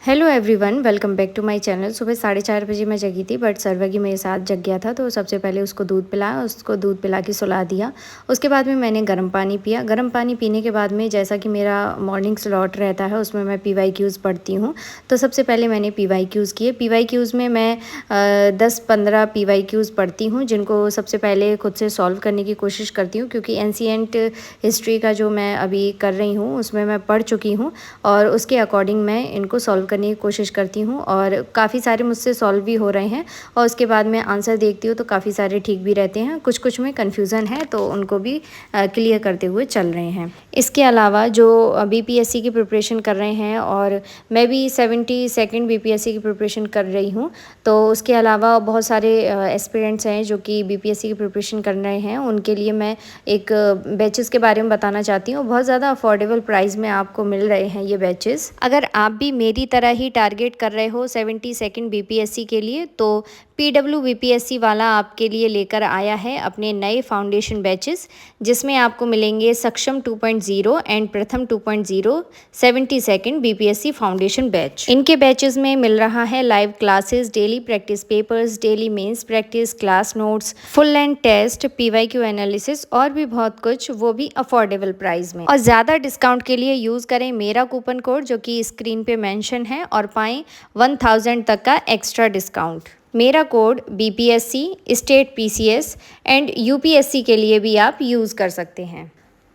Hello everyone, welcome back to my channel. सुबह 4:30 बजे मैं जगी थी, बट सर्वगी मेरे साथ जग गया था। तो सबसे पहले उसको दूध पिलाया, उसको दूध पिला के सुला दिया। उसके बाद में मैंने गर्म पानी पिया। गर्म पानी पीने के बाद में, जैसा कि मेरा मॉर्निंग स्लॉट रहता है, उसमें मैं PYQs पढ़ती हूँ। तो सबसे पहले मैंने PYQs किए। PYQs में मैं 10-15 PYQs पढ़ती हूँ, जिनको सबसे पहले खुद से सॉल्व करने की कोशिश करती हूँ, क्योंकि एंशिएंट हिस्ट्री का जो मैं अभी कर रही हूँ उसमें मैं पढ़ चुकी हूँ, और उसके अकॉर्डिंग मैं इनको सॉल्व करने की कोशिश करती हूँ। और काफ़ी सारे मुझसे सॉल्व भी हो रहे हैं, और उसके बाद मैं आंसर देखती हूँ तो काफ़ी सारे ठीक भी रहते हैं। कुछ कुछ में कन्फ्यूज़न है, तो उनको भी क्लियर करते हुए चल रहे हैं। इसके अलावा जो BPSC की प्रिपरेशन कर रहे हैं, और मैं भी 72nd BPSC की प्रिपरेशन कर रही हूँ, तो उसके अलावा बहुत सारे एस्पिरेंट्स हैं जो कि BPSC की प्रिपरेशन कर रहे हैं। उनके लिए मैं एक बैचेस के बारे में बताना चाहती हूँ। बहुत ज़्यादा अफोर्डेबल प्राइस में आपको मिल रहे हैं ये बैचेस। अगर आप भी मेरी तरह ही टारगेट कर रहे हो 72nd BPSC के लिए, तो PWBPSC वाला आपके लिए लेकर आया है अपने नए फाउंडेशन बैचेस, जिसमें आपको मिलेंगे सक्षम 2.0 एंड प्रथम 2.0 72nd BPSC फाउंडेशन बैच। इनके बैचेस में मिल रहा है live classes, daily practice papers, daily mains practice, class notes, full and test, PYQ analysis और भी बहुत कुछ, वो भी अफोर्डेबल प्राइस में। और ज़्यादा डिस्काउंट के लिए यूज़ करें मेरा कूपन कोड, जो कि स्क्रीन पे मेंशन है, और पाएँ 1000 तक का एक्स्ट्रा डिस्काउंट। मेरा code BPSC, state PCS and UPSC के लिए भी आप यूज़ कर सकते हैं।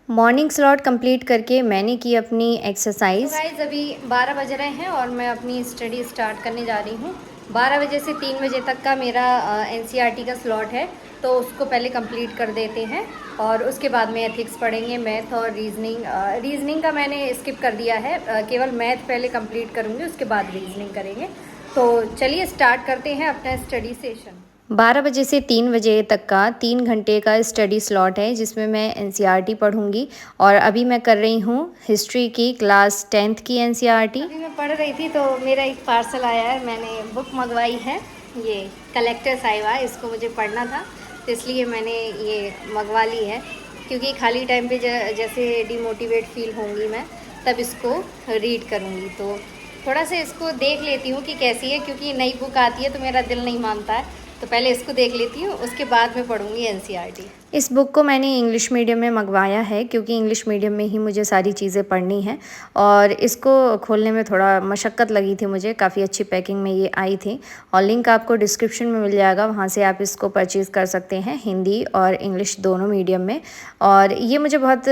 मॉर्निंग स्लॉट कंप्लीट करके मैंने की अपनी एक्सरसाइज। तो गाइस, अभी 12 बज रहे हैं और मैं अपनी स्टडी स्टार्ट करने जा रही हूँ। 12 बजे से 3 बजे तक का मेरा NCERT का स्लॉट है, तो उसको पहले कंप्लीट कर देते हैं, और उसके बाद में एथिक्स पढ़ेंगे, मैथ और रीजनिंग का मैंने स्किप कर दिया है। केवल मैथ पहले कंप्लीट करूँगी, उसके बाद रीजनिंग करेंगे। तो चलिए स्टार्ट करते हैं अपना स्टडी सेशन। 12 बजे से 3 बजे तक का 3 घंटे का स्टडी स्लॉट है, जिसमें मैं NCERT पढ़ूंगी। और अभी मैं कर रही हूँ हिस्ट्री की क्लास 10th की NCERT। अभी मैं पढ़ रही थी तो मेरा एक पार्सल आया है, मैंने बुक मंगवाई है, ये कलेक्टर साहिबा, इसको मुझे पढ़ना था, तो इसलिए मैंने ये मंगवा ली है। क्योंकि खाली टाइम पे जैसे डिमोटिवेट फील होंगी मैं, तब इसको रीड करूँगी। तो थोड़ा सा इसको देख लेती हूँ कि कैसी है, क्योंकि नई बुक आती है तो मेरा दिल नहीं मानता है, तो पहले इसको देख लेती हूँ, उसके बाद में पढ़ूंगी NCERT। इस बुक को मैंने इंग्लिश मीडियम में मंगवाया है, क्योंकि इंग्लिश मीडियम में ही मुझे सारी चीज़ें पढ़नी हैं, और इसको खोलने में थोड़ा मशक्क़त लगी थी मुझे। काफ़ी अच्छी पैकिंग में ये आई थी, और लिंक आपको डिस्क्रिप्शन में मिल जाएगा, वहाँ से आप इसको परचेज़ कर सकते हैं, हिंदी और इंग्लिश दोनों मीडियम में। और ये मुझे बहुत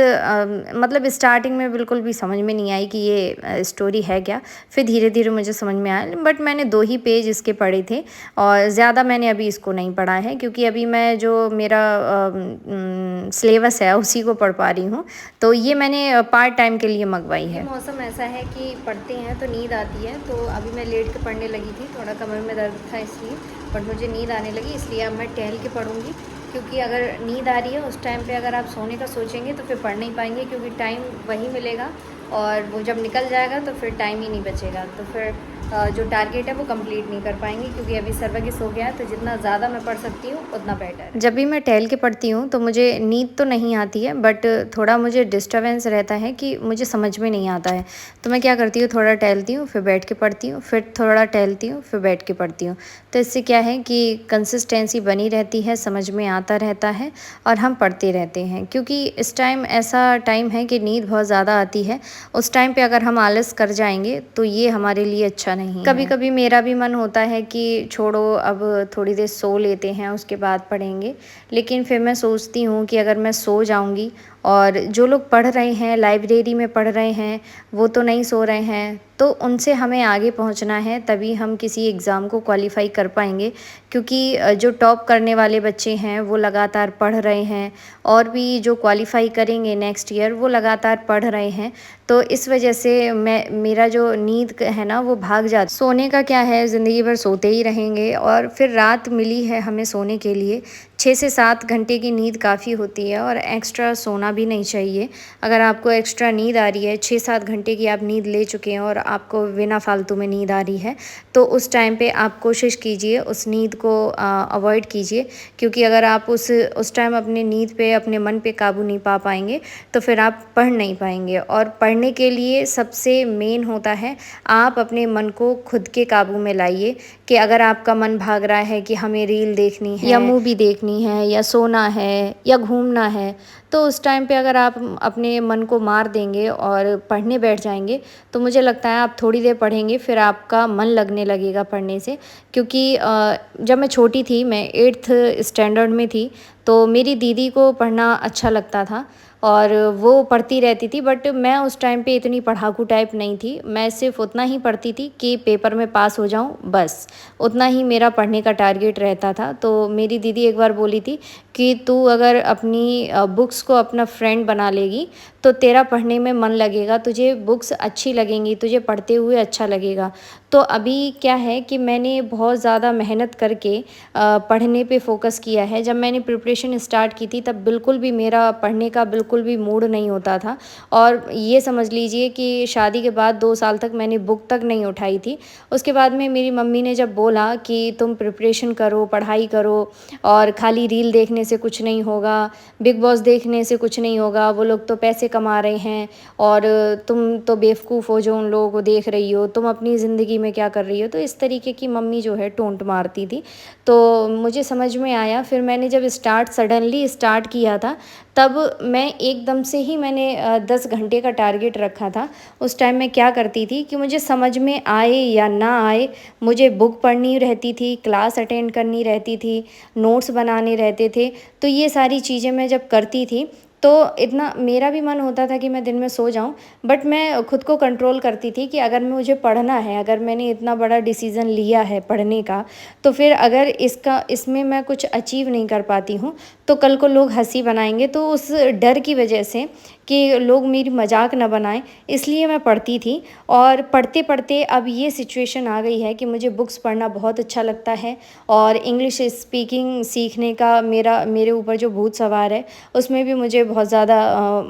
मतलब स्टार्टिंग में बिल्कुल भी समझ में नहीं आई कि ये स्टोरी है क्या, फिर धीरे धीरे मुझे समझ में आया। बट मैंने 2 ही पेज इसके पढ़े थे, और ज़्यादा मैंने अभी इसको नहीं पढ़ा है, क्योंकि अभी मैं जो मेरा सिलेबस है उसी को पढ़ पा रही हूँ। तो ये मैंने पार्ट टाइम के लिए मंगवाई है। मौसम ऐसा है कि पढ़ते हैं तो नींद आती है, तो अभी मैं लेट के पढ़ने लगी थी, थोड़ा कमर में दर्द था इसलिए, बट मुझे नींद आने लगी, इसलिए अब मैं टहल के पढ़ूँगी। क्योंकि अगर नींद आ रही है उस टाइम पे अगर आप सोने का सोचेंगे तो फिर पढ़ नहीं पाएंगे, क्योंकि टाइम वही मिलेगा, और वो जब निकल जाएगा तो फिर टाइम ही नहीं बचेगा, तो फिर जो टारगेट है वो कंप्लीट नहीं कर पाएंगे। क्योंकि अभी सर्वगी सो गया है, तो जितना ज़्यादा मैं पढ़ सकती हूँ उतना बेटर है। जब भी मैं टहल के पढ़ती हूँ तो मुझे नींद तो नहीं आती है, बट थोड़ा मुझे डिस्टर्बेंस रहता है कि मुझे समझ में नहीं आता है। तो मैं क्या करती हूँ, थोड़ा टहलती हूँ, फिर बैठ के पढ़ती हूँ, फिर थोड़ा टहलती हूँ, फिर बैठ के पढ़ती हूँ। तो इससे क्या है कि कंसिस्टेंसी बनी रहती है, समझ में आता रहता है, और हम पढ़ते रहते हैं। क्योंकि इस टाइम ऐसा टाइम है कि नींद बहुत ज़्यादा आती है, उस टाइम पे अगर हम आलस कर जाएंगे तो ये हमारे लिए अच्छा नहीं। कभी कभी मेरा भी मन होता है कि छोड़ो, अब थोड़ी देर सो लेते हैं, उसके बाद पढ़ेंगे। लेकिन फिर मैं सोचती हूँ कि अगर मैं सो जाऊँगी, और जो लोग पढ़ रहे हैं, लाइब्रेरी में पढ़ रहे हैं, वो तो नहीं सो रहे हैं, तो उनसे हमें आगे पहुंचना है, तभी हम किसी एग्ज़ाम को क्वालिफाई कर पाएंगे। क्योंकि जो टॉप करने वाले बच्चे हैं वो लगातार पढ़ रहे हैं, और भी जो क्वालिफाई करेंगे नेक्स्ट ईयर वो लगातार पढ़ रहे हैं। तो इस वजह से मेरा जो नींद है ना वो भाग जाती। सोने का क्या है, ज़िंदगी भर सोते ही रहेंगे, और फिर रात मिली है हमें सोने के लिए। 6 से 7 घंटे की नींद काफ़ी होती है, और एक्स्ट्रा सोना सोना भी नहीं चाहिए। अगर आपको एक्स्ट्रा नींद आ रही है, 6-7 घंटे की आप नींद ले चुके हैं और आपको बिना फालतू में नींद आ रही है, तो उस टाइम पे आप कोशिश कीजिए उस नींद को अवॉइड कीजिए, क्योंकि अगर आप उस टाइम अपने नींद पे, अपने मन पे काबू नहीं पा पाएंगे तो फिर आप पढ़ नहीं पाएंगे। और पढ़ने के लिए सबसे मेन होता है आप अपने मन को खुद के काबू में लाइए, कि अगर आपका मन भाग रहा है कि हमें रील देखनी है या मूवी देखनी है या सोना है या घूमना है, तो उस टाइम पे अगर आप अपने मन को मार देंगे और पढ़ने बैठ जाएंगे तो मुझे लगता है आप थोड़ी देर पढ़ेंगे फिर आपका मन लगने लगेगा पढ़ने से। क्योंकि जब मैं छोटी थी, मैं 8th स्टैंडर्ड में थी, तो मेरी दीदी को पढ़ना अच्छा लगता था और वो पढ़ती रहती थी, बट मैं उस टाइम पे इतनी पढ़ाकू टाइप नहीं थी। मैं सिर्फ उतना ही पढ़ती थी कि पेपर में पास हो जाऊं, बस उतना ही मेरा पढ़ने का टारगेट रहता था। तो मेरी दीदी एक बार बोली थी कि तू अगर अपनी बुक्स को अपना फ्रेंड बना लेगी तो तेरा पढ़ने में मन लगेगा, तुझे बुक्स अच्छी लगेंगी, तुझे पढ़ते हुए अच्छा लगेगा। तो अभी क्या है कि मैंने बहुत ज़्यादा मेहनत करके पढ़ने पे फोकस किया है। जब मैंने प्रिपरेशन स्टार्ट की थी तब बिल्कुल भी मेरा पढ़ने का बिल्कुल भी मूड नहीं होता था, और ये समझ लीजिए कि शादी के बाद 2 साल तक मैंने बुक तक नहीं उठाई थी। उसके बाद में मेरी मम्मी ने जब बोला कि तुम प्रिपरेशन करो, पढ़ाई करो, और खाली रील देखने से कुछ नहीं होगा, बिग बॉस देखने से कुछ नहीं होगा, वो लोग तो पैसे कमा रहे हैं और तुम तो बेवकूफ़ हो जो उन लोगों को देख रही हो, तुम अपनी ज़िंदगी में क्या कर रही हो। तो इस तरीके की मम्मी जो है टोंट मारती थी। तो मुझे समझ में आया, फिर मैंने जब सडनली स्टार्ट किया था, तब मैं एकदम से ही मैंने 10 घंटे का टारगेट रखा था। उस टाइम मैं क्या करती थी कि मुझे समझ में आए या ना आए, मुझे बुक पढ़नी रहती थी, क्लास अटेंड करनी रहती थी, नोट्स बनाने रहते थे। तो ये सारी चीज़ें मैं जब करती थी तो इतना मेरा भी मन होता था कि मैं दिन में सो जाऊं, बट मैं खुद को कंट्रोल करती थी कि अगर मुझे पढ़ना है, अगर मैंने इतना बड़ा डिसीज़न लिया है पढ़ने का, तो फिर अगर इसमें मैं कुछ अचीव नहीं कर पाती हूँ तो कल को लोग हंसी बनाएंगे। तो उस डर की वजह से कि लोग मेरी मजाक न बनाएं, इसलिए मैं पढ़ती थी। और पढ़ते पढ़ते अब ये सिचुएशन आ गई है कि मुझे बुक्स पढ़ना बहुत अच्छा लगता है, और इंग्लिश स्पीकिंग सीखने का मेरे ऊपर जो भूत सवार है उसमें भी मुझे बहुत ज़्यादा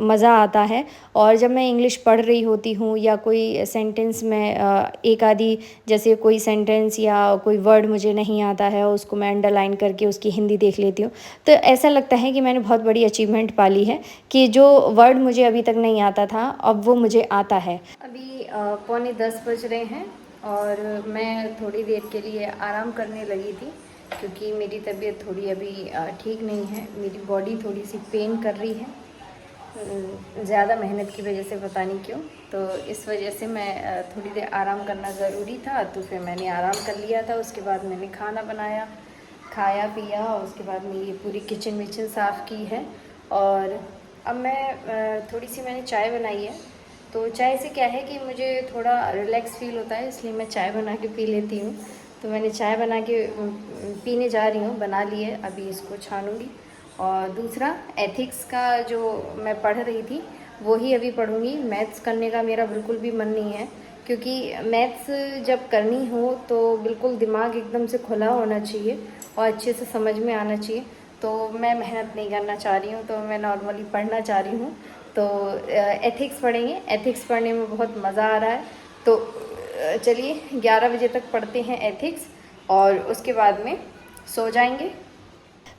मज़ा आता है। और जब मैं इंग्लिश पढ़ रही होती हूँ या कोई सेंटेंस में एक आधी, जैसे कोई सेंटेंस या कोई वर्ड मुझे नहीं आता है, उसको मैं अंडरलाइन करके उसकी हिंदी देख लेती हूँ, तो ऐसा लगता है कि मैंने बहुत बड़ी अचीवमेंट पाली है कि जो वर्ड मुझे अभी तक नहीं आता था अब वो मुझे आता है। अभी 9:45 बज रहे हैं और मैं थोड़ी देर के लिए आराम करने लगी थी, क्योंकि मेरी तबीयत थोड़ी अभी ठीक नहीं है, मेरी बॉडी थोड़ी सी पेन कर रही है, ज़्यादा मेहनत की वजह से, पता नहीं क्यों। तो इस वजह से मैं थोड़ी देर आराम करना ज़रूरी था, तो फिर मैंने आराम कर लिया था। उसके बाद मैंने खाना बनाया, खाया पिया, उसके बाद में ये पूरी किचन विचन साफ़ की है। और अब मैं थोड़ी सी मैंने चाय बनाई है, तो चाय से क्या है कि मुझे थोड़ा रिलैक्स फील होता है, इसलिए मैं चाय बना के पी लेती हूँ। तो मैंने चाय बना के पीने जा रही हूँ, बना ली है, अभी इसको छानूँगी। और दूसरा एथिक्स का जो मैं पढ़ रही थी वो ही अभी पढ़ूँगी। मैथ्स करने का मेरा बिल्कुल भी मन नहीं है, क्योंकि मैथ्स जब करनी हो तो बिल्कुल दिमाग एकदम से खुला होना चाहिए और अच्छे से समझ में आना चाहिए। तो मैं मेहनत नहीं करना चाह रही हूँ, तो मैं नॉर्मली पढ़ना चाह रही हूँ। तो एथिक्स पढ़ेंगे, एथिक्स पढ़ने में बहुत मज़ा आ रहा है। तो चलिए 11 बजे तक पढ़ते हैं एथिक्स और उसके बाद में सो जाएंगे।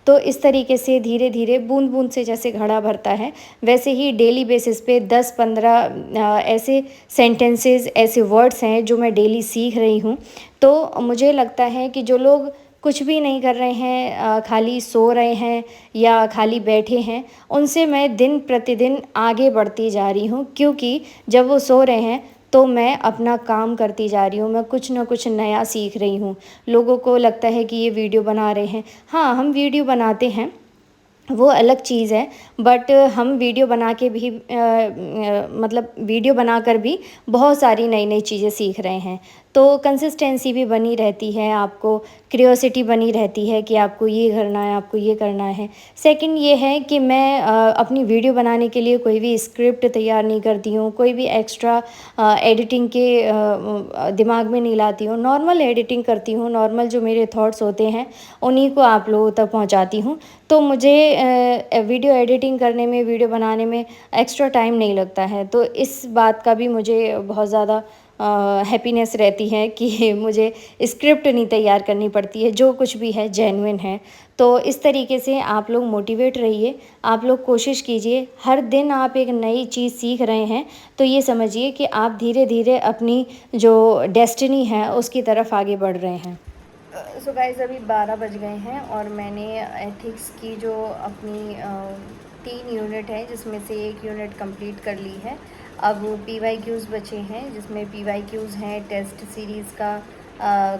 तो इस तरीके से धीरे धीरे बूंद बूंद से जैसे घड़ा भरता है, वैसे ही डेली बेसिस पे 10-15 ऐसे सेंटेंसेस, ऐसे वर्ड्स हैं जो मैं डेली सीख रही हूँ। तो मुझे लगता है कि जो लोग कुछ भी नहीं कर रहे हैं, खाली सो रहे हैं या खाली बैठे हैं, उनसे मैं दिन प्रतिदिन आगे बढ़ती जा रही हूँ, क्योंकि जब वो सो रहे हैं तो मैं अपना काम करती जा रही हूँ, मैं कुछ ना कुछ नया सीख रही हूँ। लोगों को लगता है कि ये वीडियो बना रहे हैं, हाँ हम वीडियो बनाते हैं, वो अलग चीज़ है, बट हम वीडियो बना के भी मतलब वीडियो बनाकर भी बहुत सारी नई नई चीज़ें सीख रहे हैं। तो कंसिस्टेंसी भी बनी रहती है, आपको क्यूरियोसिटी बनी रहती है कि आपको ये करना है, आपको ये करना है। सेकंड ये है कि मैं अपनी वीडियो बनाने के लिए कोई भी स्क्रिप्ट तैयार नहीं करती हूँ, कोई भी एक्स्ट्रा एडिटिंग के दिमाग में नहीं लाती हूँ। नॉर्मल एडिटिंग करती हूँ, नॉर्मल जो मेरे थॉट्स होते हैं उन्हीं को आप लोगों तक पहुँचाती हूँ। तो मुझे वीडियो एडिटिंग करने में, वीडियो बनाने में एक्स्ट्रा टाइम नहीं लगता है। तो इस बात का भी मुझे बहुत ज़्यादा हैप्पीनेस रहती है कि मुझे स्क्रिप्ट नहीं तैयार करनी पड़ती है, जो कुछ भी है जेन्युइन है। तो इस तरीके से आप लोग मोटिवेट रहिए, आप लोग कोशिश कीजिए। हर दिन आप एक नई चीज़ सीख रहे हैं तो ये समझिए कि आप धीरे धीरे अपनी जो डेस्टिनी है उसकी तरफ आगे बढ़ रहे हैं। सो गाइस, अभी 12 बज गए हैं और मैंने एथिक्स की जो अपनी 3 यूनिट है जिसमें से 1 यूनिट कंप्लीट कर ली है। अब PYQs बचे हैं, जिसमें PYQs हैं, टेस्ट सीरीज़ का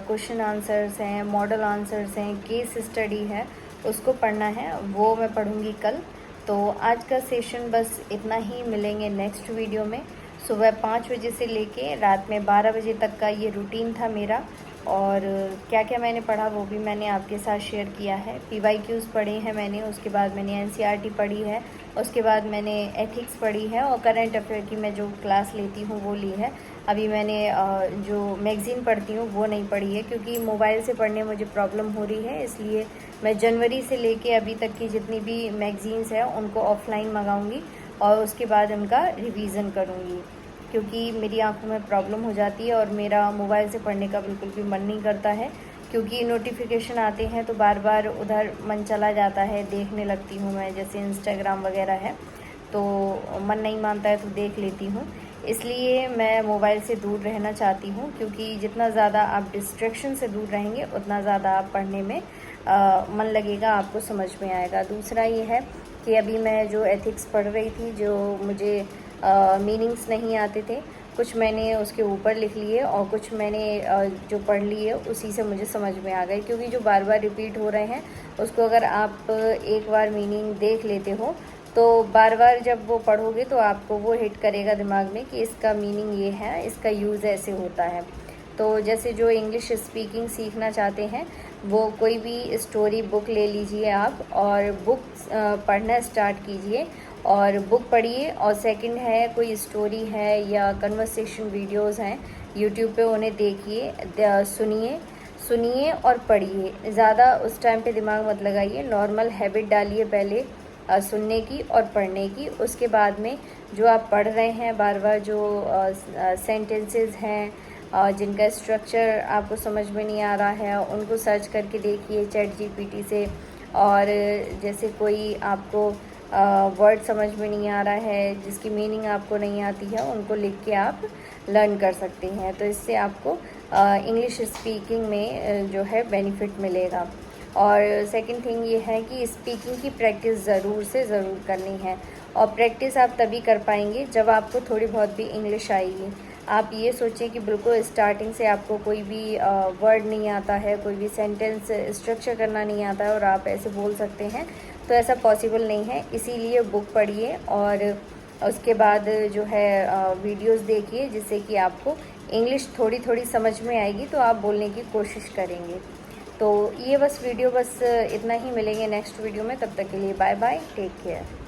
क्वेश्चन आंसर्स हैं, मॉडल आंसर्स हैं, केस स्टडी है, उसको पढ़ना है। वो मैं पढ़ूँगी कल। तो आज का सेशन बस इतना ही। मिलेंगे नेक्स्ट वीडियो में। सुबह 5 बजे से लेके रात में 12 बजे तक का ये रूटीन था मेरा, और क्या क्या मैंने पढ़ा वो भी मैंने आपके साथ शेयर किया है। PYQs पढ़े हैं मैंने, उसके बाद मैंने NCERT पढ़ी है, उसके बाद मैंने एथिक्स पढ़ी है, और करंट अफेयर की मैं जो क्लास लेती हूँ वो ली है। अभी मैंने जो मैगज़ीन पढ़ती हूँ वो नहीं पढ़ी है, क्योंकि मोबाइल से पढ़ने मुझे प्रॉब्लम हो रही है। इसलिए मैं जनवरी से लेके अभी तक की जितनी भी मैगज़ीन्स हैं उनको ऑफ़लाइन मंगाऊँगी और उसके बाद उनका रिवीज़न करूँगी, क्योंकि मेरी आंखों में प्रॉब्लम हो जाती है और मेरा मोबाइल से पढ़ने का बिल्कुल भी मन नहीं करता है, क्योंकि नोटिफिकेशन आते हैं तो बार बार उधर मन चला जाता है, देखने लगती हूँ मैं, जैसे इंस्टाग्राम वगैरह है तो मन नहीं मानता है तो देख लेती हूँ। इसलिए मैं मोबाइल से दूर रहना चाहती हूँ, क्योंकि जितना ज़्यादा आप डिस्ट्रैक्शन से दूर रहेंगे उतना ज़्यादा आप पढ़ने में मन लगेगा, आपको समझ में आएगा। दूसरा ये है कि अभी मैं जो एथिक्स पढ़ रही थी, जो मुझे मीनिंग्स नहीं आते थे, कुछ मैंने उसके ऊपर लिख लिए और कुछ मैंने जो पढ़ लिए उसी से मुझे समझ में आ गए, क्योंकि जो बार बार रिपीट हो रहे हैं उसको अगर आप एक बार मीनिंग देख लेते हो तो बार बार जब वो पढ़ोगे तो आपको वो हिट करेगा दिमाग में कि इसका मीनिंग ये है, इसका यूज़ ऐसे होता है। तो जैसे जो इंग्लिश स्पीकिंग सीखना चाहते हैं वो कोई भी स्टोरी बुक ले लीजिए आप और बुक पढ़ना स्टार्ट कीजिए और बुक पढ़िए। और सेकंड है, कोई स्टोरी है या कन्वर्सेशन वीडियोस हैं यूट्यूब पे, उन्हें देखिए, सुनिए और पढ़िए। ज़्यादा उस टाइम पे दिमाग मत लगाइए, नॉर्मल हैबिट डालिए पहले सुनने की और पढ़ने की। उसके बाद में जो आप पढ़ रहे हैं बार बार, जो सेंटेंसेस हैं जिनका स्ट्रक्चर आपको समझ में नहीं आ रहा है, उनको सर्च करके देखिए ChatGPT से। और जैसे कोई आपको वर्ड समझ में नहीं आ रहा है, जिसकी मीनिंग आपको नहीं आती है, उनको लिख के आप लर्न कर सकते हैं। तो इससे आपको इंग्लिश स्पीकिंग में जो है बेनिफिट मिलेगा। और सेकंड थिंग ये है कि स्पीकिंग की प्रैक्टिस ज़रूर से ज़रूर करनी है, और प्रैक्टिस आप तभी कर पाएंगे जब आपको थोड़ी बहुत भी इंग्लिश आएगी। आप ये सोचें कि बिल्कुल स्टार्टिंग से आपको कोई भी वर्ड नहीं आता है, कोई भी सेंटेंस स्ट्रक्चर करना नहीं आता है और आप ऐसे बोल सकते हैं, तो ऐसा पॉसिबल नहीं है। इसीलिए बुक पढ़िए और उसके बाद जो है वीडियोस देखिए, जिससे कि आपको इंग्लिश थोड़ी थोड़ी समझ में आएगी तो आप बोलने की कोशिश करेंगे। तो ये बस वीडियो बस इतना ही। मिलेंगे नेक्स्ट वीडियो में, तब तक के लिए बाय बाय, टेक केयर।